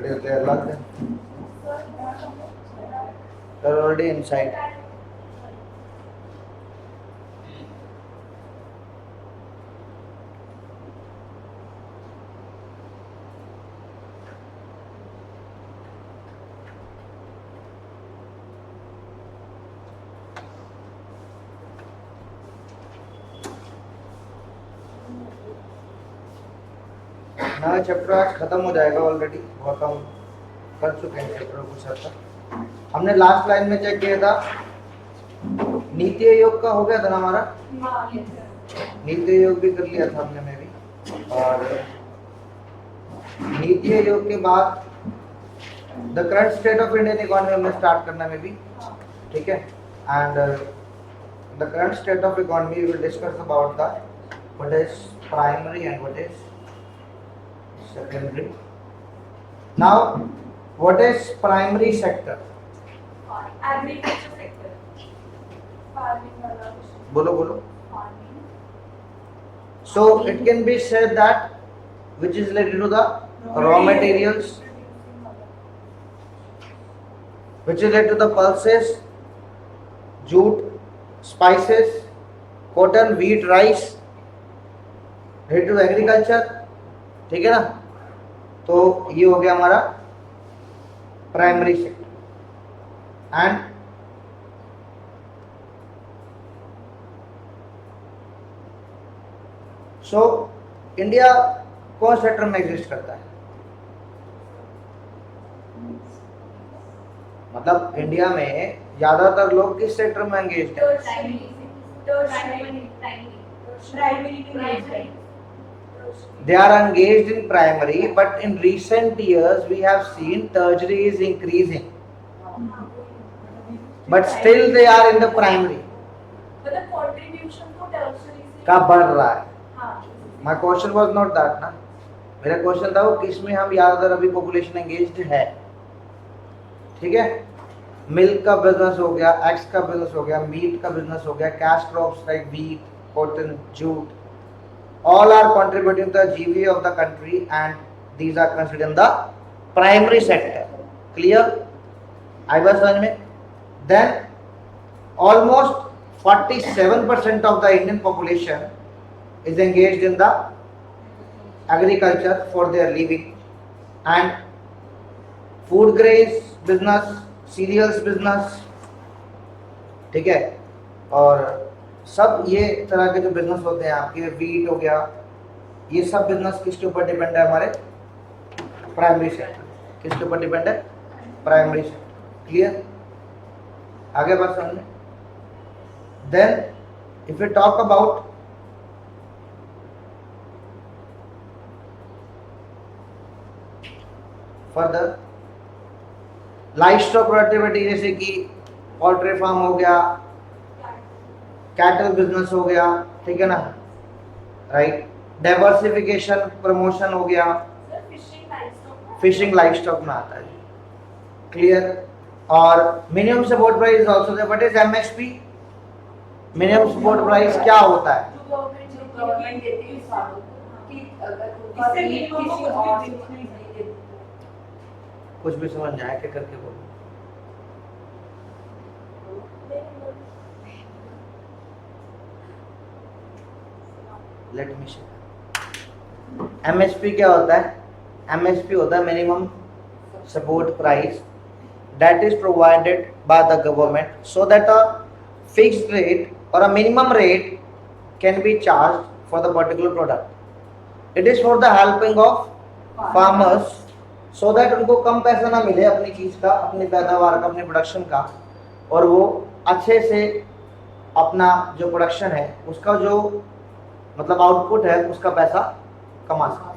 they are locked in. They're already inside. नया chapter आज खत्म हो जाएगा ऑलरेडी, बहुत हम कर चुके हैं चैप्टर कुछ हद तक। हमने लास्ट लाइन में चेक किया था नीति आयोग का हो गया था ना हमारा, नीति आयोग भी कर लिया था हमने में भी। और नीति आयोग के बाद the current state of Indian economy हमने स्टार्ट करना में भी, ठीक है। And the current state of economy will discuss about the what is primary and what is secondary. Now, what is primary sector? Agriculture sector. Farming वाला कुछ. बोलो बोलो. Farming. So it can be said that which is related to the raw materials, which is related to the pulses, jute, spices, cotton, wheat, rice, related to agriculture, ठीक है ना। तो ये हो गया हमारा primary sector. And so India कौन sector में एग्जिस्ट करता है? मतलब इंडिया में ज्यादातर लोग किस सेक्टर में एंगेज्ड है? They are engaged in primary, but in recent years we have seen tertiary is increasing, but still they are in the primary. मतलब contribution तो tertiary से का बढ़ रहा है। हाँ. My question was not that ना, मेरा क्वेश्चन था वो किस में हम ज्यादातर अभी पॉपुलेशन एंगेज्ड है, ठीक है। मिल्क का बिजनेस हो गया, एग्स का बिजनेस हो गया, मीट का बिजनेस हो गया, cash crops like wheat, cotton, jute, all are contributing to the GDP of the country and these are considered in the primary sector. Clear? I was समझ में? Then almost 47% of the Indian population is engaged in the agriculture for their living and food grains business, cereals business, ठीक है। और सब ये तरह के जो बिजनेस होते हैं आपके, वीट हो गया, ये सब बिजनेस किसके ऊपर डिपेंड है? हमारे प्राइमरी सेक्टर। किसके ऊपर डिपेंड है? Primary sector. क्लियर? आगे बात समझ। Then if you talk about further life stock productivity, जैसे कि पोल्ट्री फार्म हो गया, कैटल बिजनेस हो गया, ठीक है ना, राइट। डाइवर्सिफिकेशन प्रमोशन हो गया, फिशिंग लाइफ स्टॉक में आता है। क्लियर? और minimum support price is also there. What is MSP? Minimum support price क्या होता है? गवर्नमेंट देती है किसानों को कि अगर कुछ भी समझ जाए क्या करके बोलो। Let me share. एमएसपी क्या होता है? एमएसपी होता है minimum support price that is provided by the government so that a fixed rate or a minimum rate can be charged for the particular product. It is for the helping of farmers so that उनको कम पैसा ना मिले अपनी चीज का, अपनी पैदावार का, अपने प्रोडक्शन का, और वो अच्छे से अपना जो प्रोडक्शन है उसका जो मतलब आउटपुट है उसका पैसा कमा सके।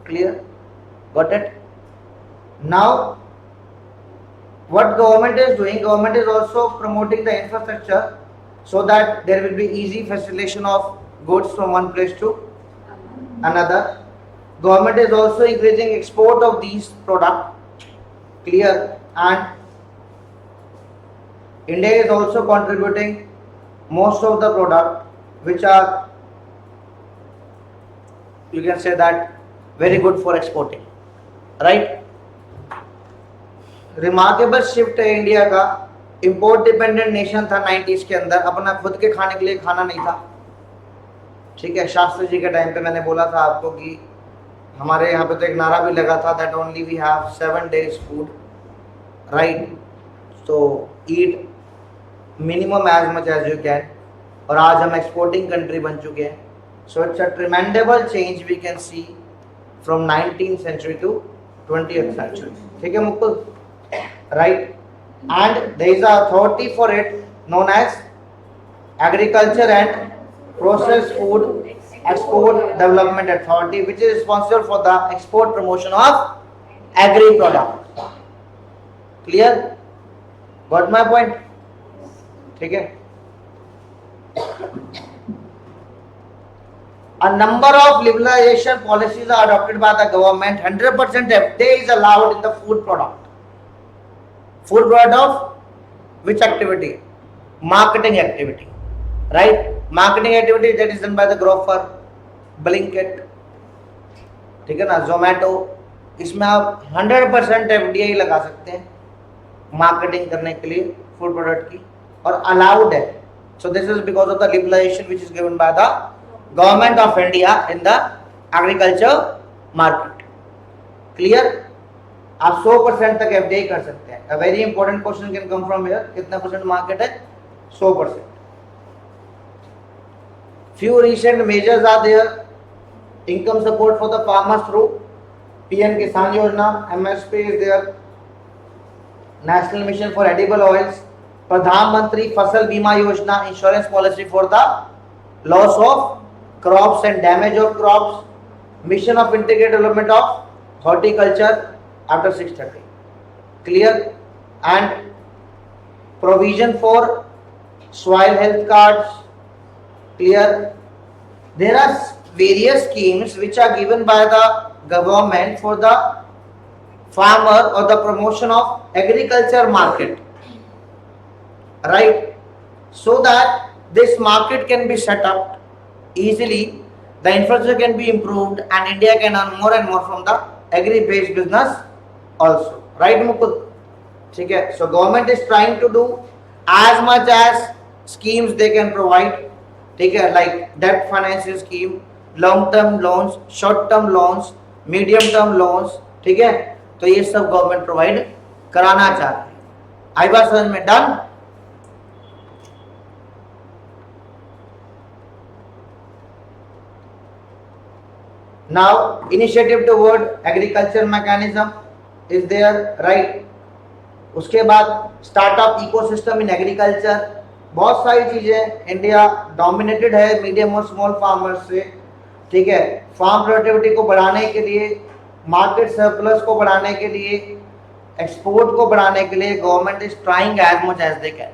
Clear? Got it? Now what government is doing, government is also promoting the infrastructure so that there will be easy facilitation of goods from one place to another. Government is also increasing export of these products. Clear? And India is also contributing most of the product which are, you can say that, very good for exporting. Right. Remarkable shift है India का। Import dependent nation था 90s के अंदर, अपना खुद के खाने के लिए खाना नहीं था, ठीक है। शास्त्री जी के टाइम पे मैंने बोला था आपको कि हमारे यहाँ पे तो एक नारा भी लगा था that only we have 7 days food, right. तो eat minimum as much as you can, और आज हम एक्सपोर्टिंग कंट्री बन चुके हैं। So it's a tremendous change we can see from 19th century to 20th century, ठीक है Mukul, right. and there is a authority for it known as Agriculture and Processed Food Export Development Authority, which is responsible for the export promotion of agri product. Clear? Got my point? ठीक है। A number of liberalization policies are adopted by the government. 100% FTA is allowed in the food product. Food product of which activity? Marketing activity, right? Marketing activity that is done by the Groffer, Blinkit, ठीक है ना, Zomato। इसमें आप 100% FDI लगा सकते हैं marketing करने के लिए फूड प्रोडक्ट की, और अलाउड है। So this is because of the liberalisation which is given by the government of India in the agriculture market. Clear? आप 100% तक एफडीआई कर सकते हैं। A very important question can come from here, कितना percent market है? 100%। Few recent measures are there. Income support for the farmers through PM Kisan Yojana, MSP is there, national mission for edible oils, Pradhan Mantri Fasal Bima योजना, insurance policy for the loss of crops and damage of crops, mission of integrated development of horticulture after 6:30, clear? And provision for soil health cards, clear? There are various schemes which are given by the government for the farmer or the promotion of agriculture market, right? So that this market can be set up easily, the infrastructure can be improved, and India can earn more and more from the agri based business also, right Mukul? ठीक है। So government is trying to do as much as schemes they can provide, ठीक है, like debt financing scheme, long term loans, short term loans, medium term loans, ठीक है। तो ये सब government provide कराना चाहती है। आई बात समझ में? Done? Now initiative toward agriculture mechanism is there, right? उसके बाद स्टार्टअप इकोसिस्टम इन एग्रीकल्चर, बहुत सारी चीजें। इंडिया डोमिनेटेड है मीडियम और स्मॉल फार्मर्स से, ठीक है। फार्म प्रोडक्टिविटी को बढ़ाने के लिए, मार्केट सरप्लस को बढ़ाने के लिए, एक्सपोर्ट को बढ़ाने के लिए government is trying as much as they can.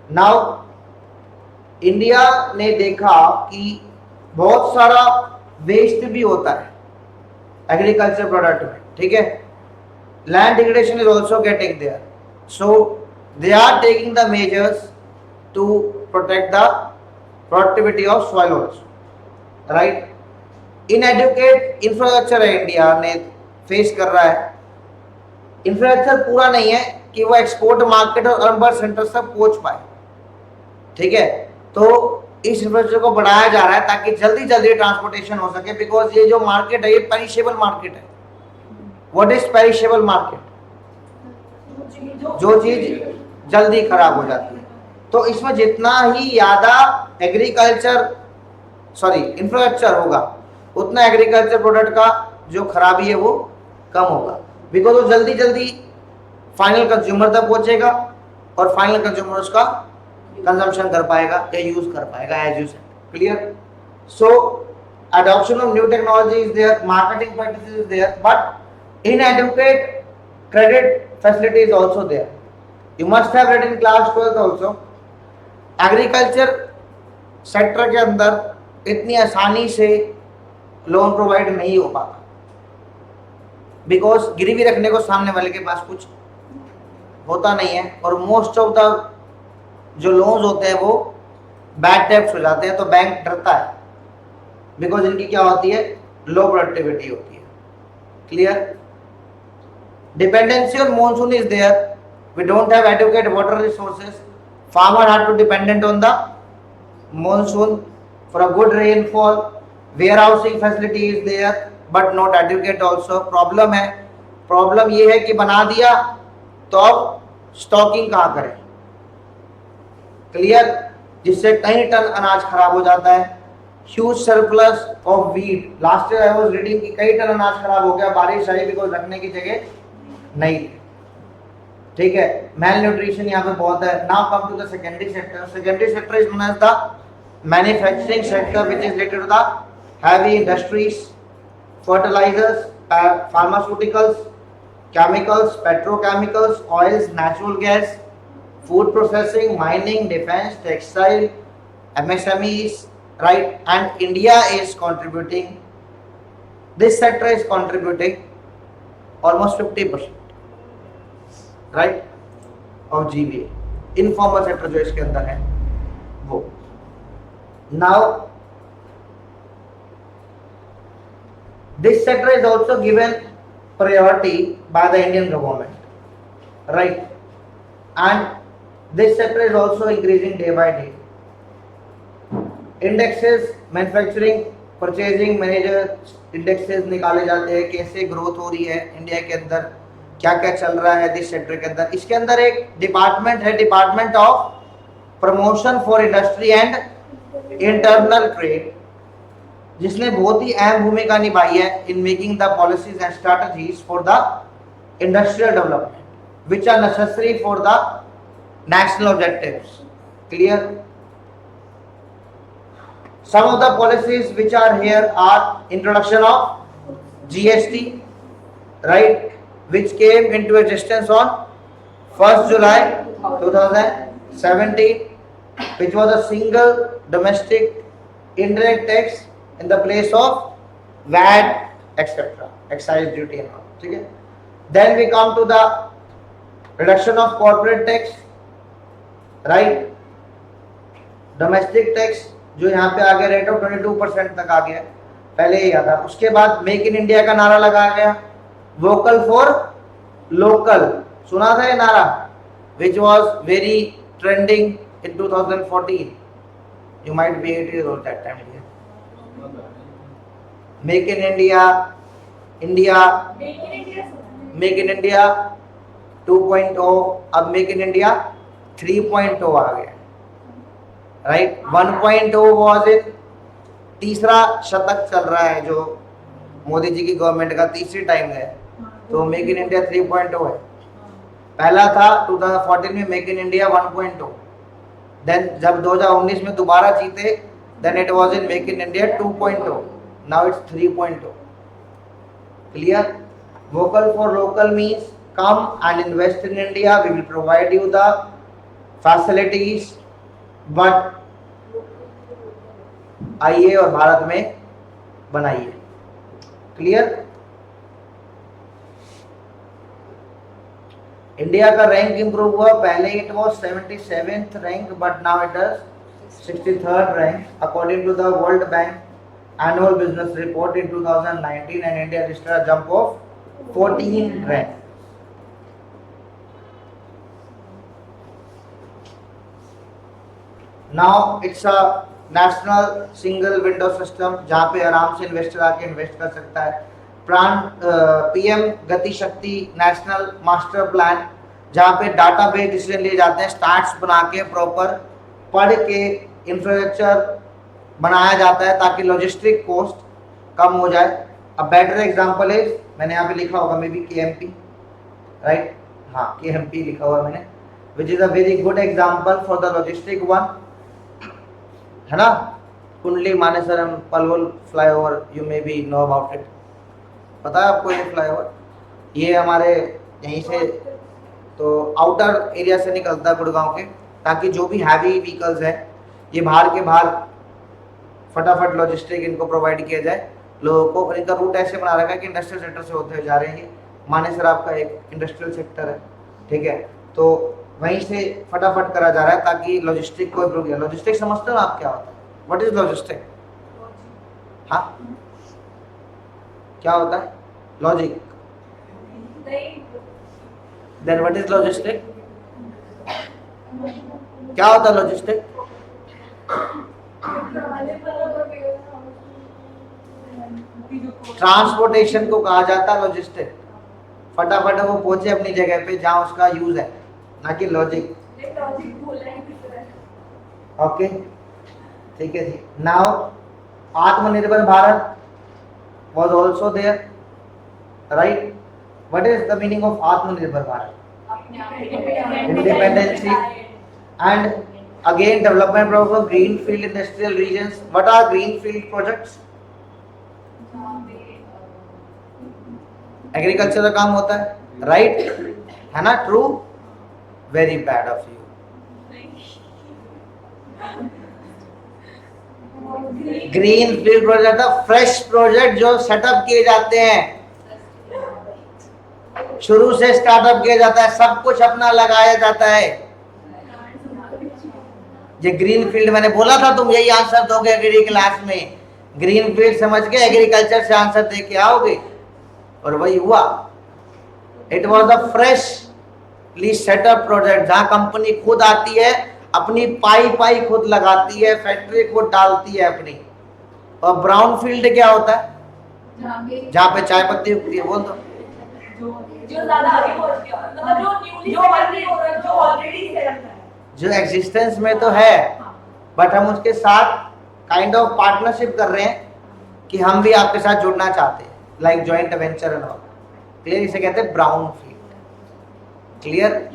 Now India ने देखा कि बहुत सारा वेस्ट भी होता है एग्रीकल्चर प्रोडक्ट में, ठीक है। Land degradation is also getting there, so they are taking the measures to protect the productivity of soil also, right. Inadequate infrastructure है इंडिया ने फेस कर रहा है। इंफ्रास्ट्रक्चर पूरा नहीं है कि वो एक्सपोर्ट मार्केट और अर्बन सेंटर तक पहुंच पाए, ठीक है। तो इस इंफ्रास्ट्रक्चर को बढ़ाया जा रहा है ताकि जल्दी जल्दी ट्रांसपोर्टेशन हो सके, बिकॉज ये जो मार्केट है ये पेरिशेबल मार्केट है। What is perishable market? जो चीज जल्दी खराब हो जाती है। तो इसमें जितना ही ज्यादा इंफ्रास्ट्रक्चर होगा उतना एग्रीकल्चर प्रोडक्ट का जो खराबी है वो कम होगा, बिकॉज वो जल्दी जल्दी फाइनल कंज्यूमर तक पहुंचेगा और फाइनल कंज्यूमर उसका कंजम्पशन कर पाएगा या यूज कर पाएगा, as you said. Clear? So adoption of new technology is there, marketing practices is there, but inadequate credit facility is also there. You must have read in class 12th also. Agriculture sector के अंदर इतनी आसानी से loan provide नहीं हो पाता, because गिरवी रखने को सामने वाले के पास कुछ होता नहीं है, और मोस्ट ऑफ द जो लोन्स होते हैं वो बैड डेब्ट्स हो जाते हैं। तो बैंक डरता है, बिकॉज इनकी क्या होती है? लो प्रोडक्टिविटी होती है। Clear? Dependency on monsoon is there. We don't have adequate water resources. Farmer have to dependent on the monsoon for a good rainfall. Warehousing facility is there, but not adequate also. Problem है, problem ये है कि बना दिया तो अब stocking कहाँ करें? क्लियर? जिससे कई टन अनाज खराब हो जाता है. Huge surplus of wheat. Last year I was reading कि कई टन अनाज खराब हो गया, बारिश आई बिकॉज रखने की जगह नहीं थी. ठीक है, मेल न्यूट्रिशन यहाँ पे बहुत है. Now come to the secondary sector. Secondary sector is known as the manufacturing sector which is related to the heavy industries, fertilisers, pharmaceuticals, chemicals, petrochemicals, oils, natural gas, food processing, mining, defense, textile, MSMEs, right? And India is contributing, this sector is contributing almost 50%, right, of GVA. Informal sector जो इसके अंदर है वो. Now this sector is also given priority by the Indian government, right? And this sector is also increasing day by day. Indexes, manufacturing, purchasing manager indexes निकाले जाते हैं, कैसे growth हो रही है इंडिया के अंदर, क्या क्या चल रहा है दिस सेक्टर के अंदर. इसके अंदर एक डिपार्टमेंट है, department of promotion for industry and internal trade, जिसने बहुत ही अहम भूमिका निभाई है in making the policies and strategies for the industrial development which are necessary for the national objectives. Clear? Some of the policies which are here are introduction of GST, right, which came into existence on 1st July 2017, which was a single domestic indirect tax in the place of VAT, etc., excise duty and all. ठीक है. Then we come to the reduction of corporate tax, right? Domestic tax जो यहाँ पे आ गया rate of 22% तक आ गया, पहले ही आता. उसके बाद मेक इन इंडिया का नारा लगाया गया, वोकल फॉर लोकल. सुना था ये नारा, which was very trending in 2014. You might be 8 years old that time. Make in India, India, make in India 2.0, अब मेक इन इंडिया 3.0 आ गया, राइट. 1.0 वाज इन तीसरा शतक चल रहा है जो मोदी जी की गवर्नमेंट का तीसरी टाइम है, तो मेक इन इंडिया 3.0 है. पहला था 2014 में मेक इन इंडिया 1.0. देन जब 2019 में दोबारा जीते, then it was in make in India 2.0. Now it's 3.0. Clear? Vocal for local means come and invest in India. We will provide you the facilities, but आइए और भारत में बनाइए. Clear? इंडिया का rank improve हुआ. पहले it was 77th rank, but now it is 63rd rank according to the world bank annual business report in 2019, and India registered a jump of 14 rank. Now it's a national single window system जहाँ पे आराम से investor आके invest कर सकता है. PM गति शक्ति नेशनल मास्टर प्लान, जहाँ पे डाटा बेस्ड डिसीजन लिए जाते हैं, स्टार्ट्स बना के प्रॉपर पढ़ के इंफ्रास्ट्रक्चर बनाया जाता है ताकि लॉजिस्टिक कॉस्ट कम हो जाए. अ बेटर एग्जांपल इज, मैंने यहाँ पे लिखा होगा मे बी KMP, राइट, हाँ KMP लिखा हुआ मैंने, which is a very good example for the logistic one, है ना. Kundli Manesar Palwal flyover, you may be know about it. पता है आपको ये फ्लाईओवर? ये हमारे यहीं से तो आउटर एरिया से निकलता है गुड़गांव के, ताकि जो भी हैवी व्हीकल्स हैं ये बाहर के बाहर फटाफट लॉजिस्टिक इनको प्रोवाइड किया जाए लोगों को. और इनका रूट ऐसे बना रखा है कि इंडस्ट्रियल सेक्टर से होते हुए जा रहे हैं. ये मानेसर आपका एक इंडस्ट्रियल सेक्टर है, ठीक है, तो वहीं से फटाफट करा जा रहा है ताकि लॉजिस्टिक को इम्प्रूव किया. लॉजिस्टिक समझते हो आप क्या होता है? What is logistic? हाँ, क्या होता है logic? Then what is logistic? क्या होता है लॉजिस्टिक? ट्रांसपोर्टेशन को कहा जाता है लॉजिस्टिक। फटाफट वो पहुंचे अपनी जगह पे जहां उसका यूज है, ना कि लॉजिक। ओके, ठीक है जी। नाउ आत्मनिर्भर Bharat was also there, right? What is the meaning of आत्मनिर्भर Bharat? Independency and again development program, greenfield industrial regions. What are greenfield projects? Agriculture का काम होता है, राइट? है ना? True? Very bad of you. Green field project, fresh project जो setup किए जाते हैं, शुरू से स्टार्टअप किया जाता है, सब कुछ अपना लगाया जाता है। ये ग्रीन फील्ड, मैंने बोला था तुम यही आंसर दोगे एग्री क्लास में। ग्रीन फील्ड समझ के एग्रीकल्चर से आंसर दे के आओगे, और वही हुआ। It was a freshly setup project जहां कंपनी खुद आती है, अपनी पाई खुद लगाती है, फैक्ट्री खुद डालती है अपनी। और ब्राउन फील्ड क्या होता है? जहाँ पे चाय पत्ती उगती है। बोल दो। जो एग्जिस्टेंस में तो है, बट हम उसके साथ काइंड ऑफ पार्टनरशिप कर रहे हैं कि हम भी आपके साथ जुड़ना चाहते हैं, like joint venture and all. Clear? इसे कहते हैं brown field. Clear?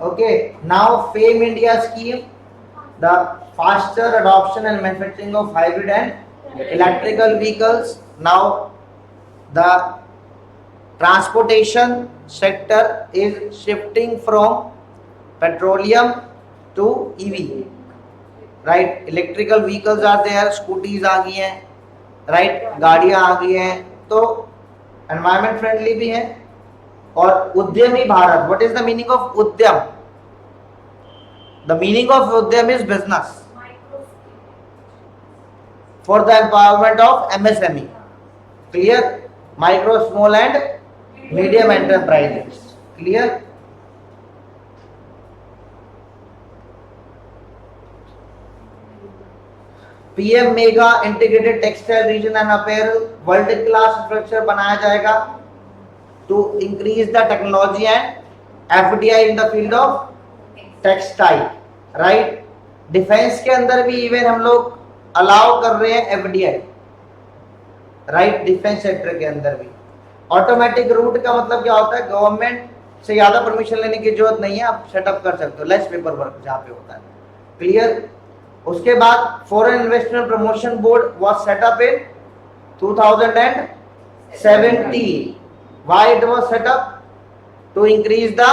Okay, now FAME India scheme, the faster adoption and manufacturing of hybrid and electrical vehicles. Now the transportation sector is shifting from petroleum to EV, right? Electrical vehicles are there, scooties आ गई हैं, right? गाड़ियाँ आ गई हैं, तो environment friendly भी हैं। और उद्यमी Bharat, what is the meaning of उद्यम? द मीनिंग ऑफ उद्यम is business for the empowerment of MSME। Clear? Micro, small and medium enterprises. Clear? PM mega integrated textile reason and apparel, world class structure बनाया जाएगा to increase the technology and FDI in the field of textile, right? Defence के अंदर भी even हम लोग allow कर रहे हैं FDI, राइट? डिफेंस सेक्टर के अंदर भी। ऑटोमेटिक रूट का मतलब क्या होता है? गवर्नमेंट से ज्यादा परमिशन लेने की जरूरत नहीं है, आप सेटअप कर सकते हो, लेस पेपर वर्क जहाँ पे होता है। क्लियर? उसके बाद foreign investment promotion board was setup in 2017। Why it was set up? To increase the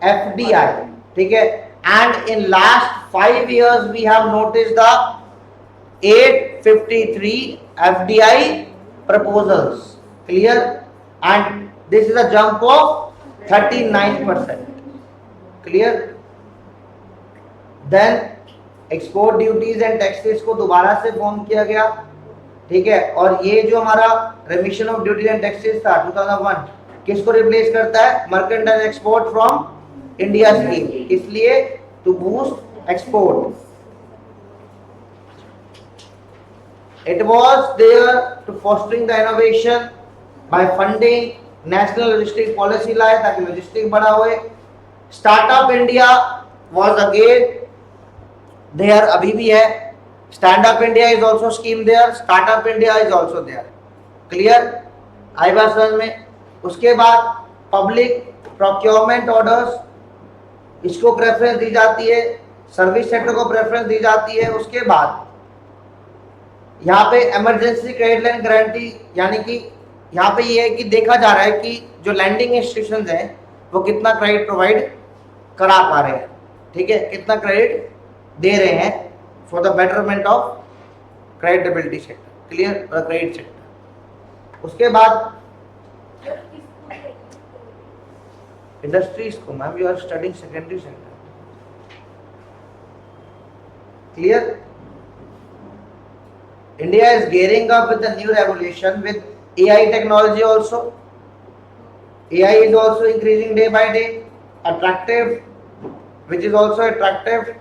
FDI, ठीक है? And in last 5 years we have noticed the 853 FDI proposals. Clear? And this is a jump of 39%. Clear? Then export duties and taxes को दोबारा से form किया गया, ठीक है? और ये जो हमारा remission of duty and taxes था 2001, किसको रिप्लेस करता है? Mercantile export from India scheme. इसलिए to boost export. It was there to fostering the innovation by funding national logistic policy लाए ताकि लॉजिस्टिक बढ़ा हुए। Startup India was again there, अभी भी है। Stand Up India is also scheme there, Startup India is also there. Clear? आई बात समझ में? उसके बाद पब्लिक प्रोक्योरमेंट ऑर्डर्स, इसको प्रेफरेंस दी जाती है, सर्विस सेक्टर को प्रेफरेंस दी जाती है। उसके बाद यहाँ पे इमरजेंसी क्रेडिट लाइन गारंटी, यानी कि यहाँ पे ये है कि देखा जा रहा है कि जो लैंडिंग इंस्टीट्यूशंस हैं वो कितना क्रेडिट प्रोवाइड करा पा रहे हैं, ठीक है? कितना क्रेडिट दे रहे हैं for the betterment of creditability sector, clear? credit sector। उसके बाद इंडस्ट्रीज को, ma'am you are studying secondary sector. Clear? India is gearing up with the new revolution with AI technology also, AI is also increasing day by day. Attractive, which is also attractive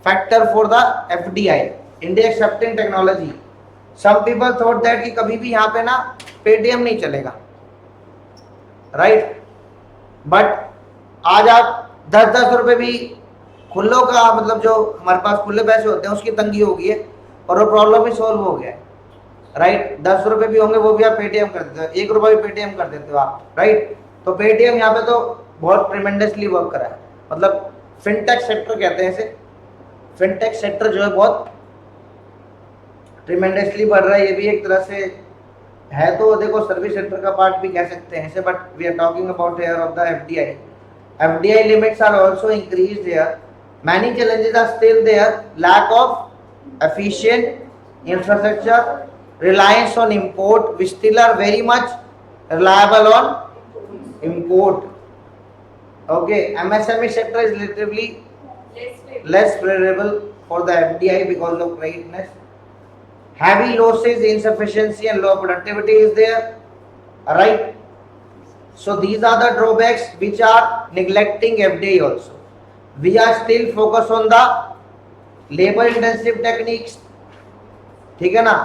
factor for the FDI, India accepting technology. Some people thought that कि कभी भी यहाँ पे ना Paytm नहीं चलेगा, right? But आज आप 10-10 रुपए भी खुल्लों का, मतलब जो हमारे पास खुले पैसे होते हैं उसकी तंगी हो गई है और वो प्रॉब्लम भी सॉल्व हो गया है, राइट? 10 रुपए भी होंगे वो भी आप पेटीएम कर देते हो, 1 रुपया भी पेटीएम कर देते हो आप, राइट? तो पेटीएम यहाँ पे तो बहुत ट्रिमेंडसली वर्क करा है, मतलब फिनटेक सेक्टर कहते हैं इसे, फिनटेक सेक्टर जो है बहुत ट्रिमेंडसली बढ़ रहा है। ये भी एक तरह से है, तो देखो सर्विस सेक्टर का पार्ट भी कह सकते हैं इसे, but we are talking about here of the FDI. FDI limits are also increased here. Many challenges are still there. Lack of efficient infrastructure, reliance on import. We still are very much reliable on import. Okay, MSME sector is relatively less favorable for the FDI because of greatness. Heavy losses, insufficiency, and low productivity is there. Right. So these are the drawbacks which are neglecting FDI also. We are still focused on the labor intensive techniques. ठीक है ना?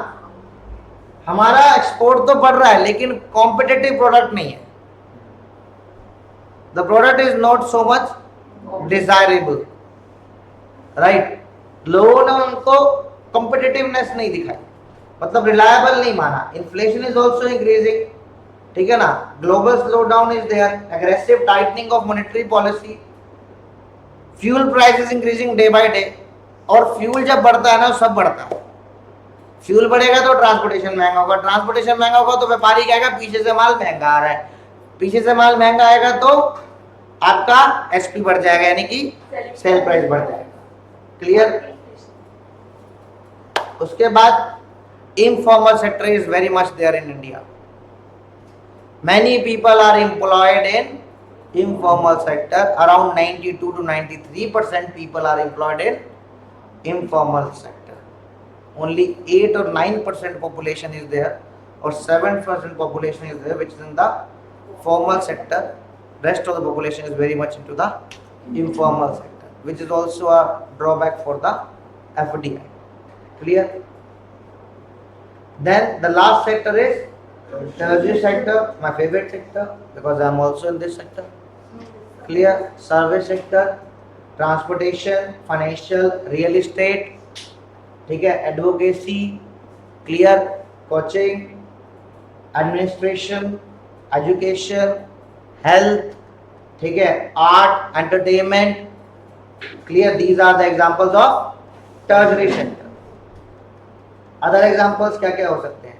हमारा export तो बढ़ रहा है लेकिन competitive product नहीं है. The product is not so much desirable. Right? लोगों ने उनको कॉम्पिटिटिवनेस नहीं दिखाई, मतलब रिलायबल नहीं माना. इन्फ्लेशन इज ऑल्सो इंक्रीजिंग, ठीक है ना? Global slow down is there, aggressive tightening of monetary policy, fuel price is increasing day by day. और फ्यूल जब बढ़ता है ना सब बढ़ता है. फ्यूल बढ़ेगा तो ट्रांसपोर्टेशन महंगा होगा, ट्रांसपोर्टेशन महंगा होगा तो व्यापारी कहेगा पीछे से माल महंगा आ रहा है, पीछे से माल महंगा आएगा तो आपका एसपी बढ़ जाएगा, यानी कि सेल प्राइस बढ़ जाएगा. क्लियर? उसके बाद informal sector is very much there in India. Many people are employed in informal sector. Around 92 to 93% people are employed in informal sector. Only 8 or 9% population is there, or 7% population is there which is in the formal sector. Rest of the population is very much into the informal sector, which is also a drawback for the FDI. Clear? Then the last sector is technology sector, my favorite sector because I am also in this sector. Clear? Service sector, transportation, financial, real estate, ठीक है, advocacy, clear, coaching, administration, education, health, ठीक है, art, entertainment. Clear? These are the examples of tertiary sector. Other examples क्या क्या हो सकते हैं?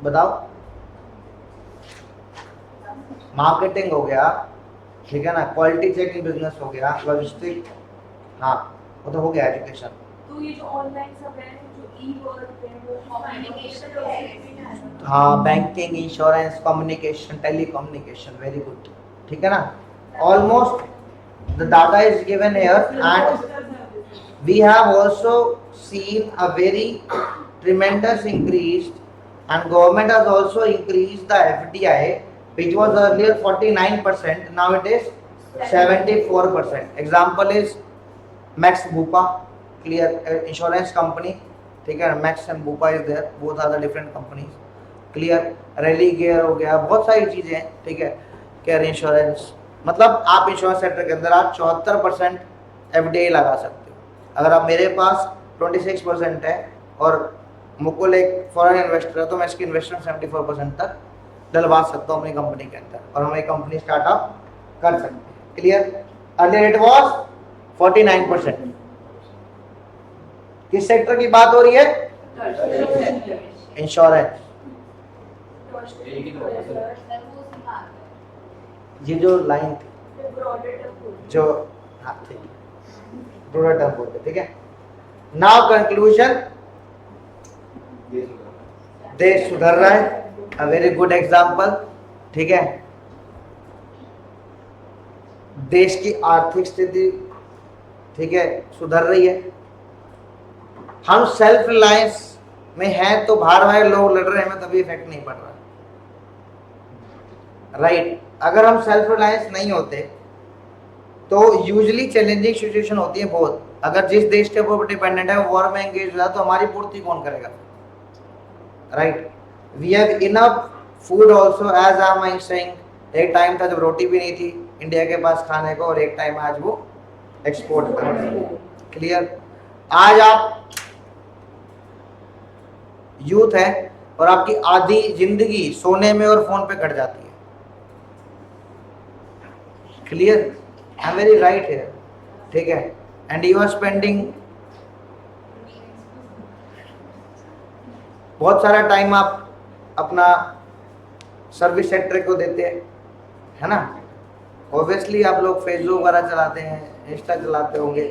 बताओ. मार्केटिंग हो गया, ठीक है ना, क्वालिटी चेकिंग बिजनेस हो गया, लॉजिस्टिक, हाँ वो तो हो गया. एजुकेशन, तो ये जो ऑनलाइन सब है, जो ई-वर्क है, वो कम्युनिकेशन, हाँ, banking, insurance, communication, telecommunication, very good. ठीक है ना? Almost the data is given here and we have also seen a very tremendous increase. And government has also increased the FDI, which was earlier 49%, now it is 74%. Example is Max Bupa, clear, insurance company, ठीक है. Max and Bupa is there, both are the different companies. Clear? Rally Gear हो गया, बहुत सारी चीजें हैं, ठीक है. केयर इंश्योरेंस, मतलब आप इंश्योरेंस सेक्टर के अंदर आप 74% FDI लगा सकते हो. अगर आप मेरे पास 26% है और मुकुल एक फॉरेन इन्वेस्टर है तो मैं इसकी इन्वेस्टमेंट 74% तक डलवा सकता हूँ अपनी कंपनी के अंदर और हम एक कंपनी स्टार्टअप कर सकते हैं. क्लियर? Earlier it was 49%. किस सेक्टर की बात हो रही है? इंश्योरेंस. ये जो लाइन थी जो, हाँ ठीक है, ब्रॉडर टर्म बोलते, ठीक है. नाउ कंक्लूजन, देश सुधर रहा है, अ वेरी गुड एग्जाम्पल, ठीक है. देश की आर्थिक स्थिति, ठीक है, सुधर रही है. हम सेल्फ रिलायंस में है तो बाहर वाले लोग लड़ रहे हैं, हमें तभी इफेक्ट नहीं पड़ रहा, राइट। अगर हम सेल्फ रिलायंस नहीं होते तो यूजुअली चैलेंजिंग सिचुएशन होती है बहुत। अगर जिस देश के ऊपर डिपेंडेंट है वो वॉर में एंगेज हो जाए तो हमारी पूर्ति कौन करेगा, right. We have enough food also, as I am saying. एक टाइम था जब रोटी भी नहीं थी इंडिया के पास खाने को, और एक टाइम आज वो एक्सपोर्ट कर रहे हैं, क्लियर। आज आप यूथ है और आपकी आधी जिंदगी सोने में और फोन पे कट जाती है, clear, I am very right here, ठीक है। एंड यू आर स्पेंडिंग बहुत सारा टाइम आप अपना सर्विस सेक्टर को देते हैं, है ना। ऑब्वियसली आप लोग फेसबुक वगैरह चलाते हैं, इंस्टा चलाते होंगे,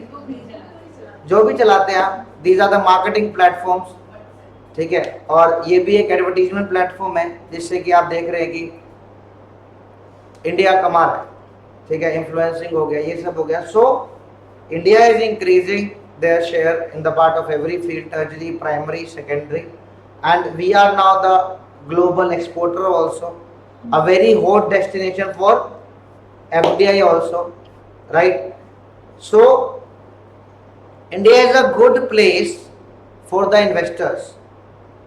जो भी चलाते हैं आप, these are the marketing platforms, ठीक है। और ये भी एक एडवर्टीजमेंट प्लेटफॉर्म है जिससे कि आप देख रहे हैं कि इंडिया कमा रहा है, ठीक है, इन्फ्लुएंसिंग हो गया, ये सब हो गया। So India is increasing their share in the part of every field, tertiary, primary, secondary, and we are now the global exporter also, a very hot destination for FDI also, right. So India is a good place for the investors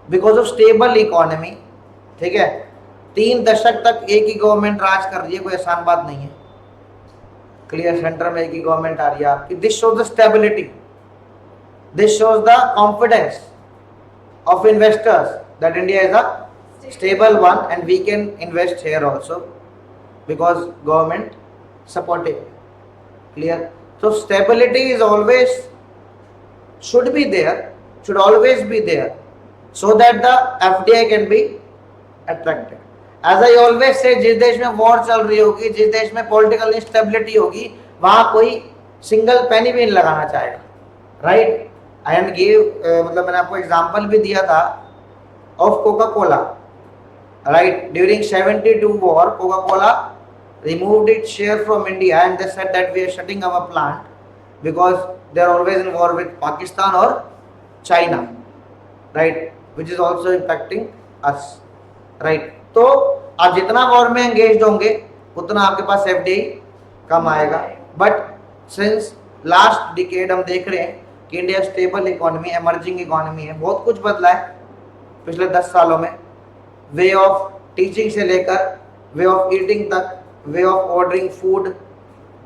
because of stable economy, ठीक है। 3 दशक तक एक ही government राज कर रही है, कोई आसान बात नहीं है, क्लियर। सेंटर में एक ही गवर्नमेंट आ रही है आपकी। This shows the stability, this shows the confidence of investors that India is a stable one and we can invest here also because government supportive, clear. So stability is always should be there, should always be there, so that the FDI can be attracted. As I always say, जिस देश में war चल रही होगी, जिस देश में political instability होगी, वहां कोई सिंगल पेनी भी नहीं लगाना चाहेगा, राइट। आई एम गिव मतलब मैंने आपको एग्जांपल भी दिया था of Coca Cola, right. During 72 war Coca Cola removed its share from India and they said that we are shutting our plant because they are always in war with Pakistan or China, right, which is also impacting us, right. तो आप जितना war में engage होंगे उतना आपके पास FDI कम आएगा। But since last decade हम देख रहे हैं कि India stable economy, emerging economy है, बहुत कुछ बदला है पिछले 10 सालों में। वे ऑफ टीचिंग से लेकर वे ऑफ ईटिंग तक, वे ऑफ ऑर्डरिंग फूड,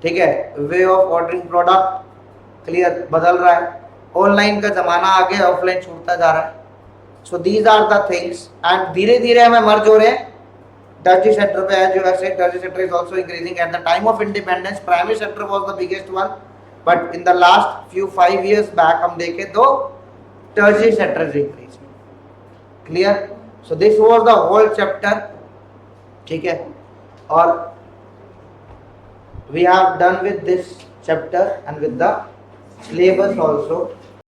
ठीक है, way of ordering product, clear, बदल रहा है। ऑनलाइन का जमाना आ गया, ऑफलाइन छूटता जा रहा है। So these are the things and धीरे धीरे हमें मर्ज हो रहे हैं टर्जी सेक्टर पे। As you have said, tertiary sector is also increasing. At the time of independence primary sector was the biggest one, but in the last few 5 years back हम देखें तो tertiary sector is increasing, clear. So this was the whole chapter, ठीक है। और we have done with this chapter and with the syllabus also.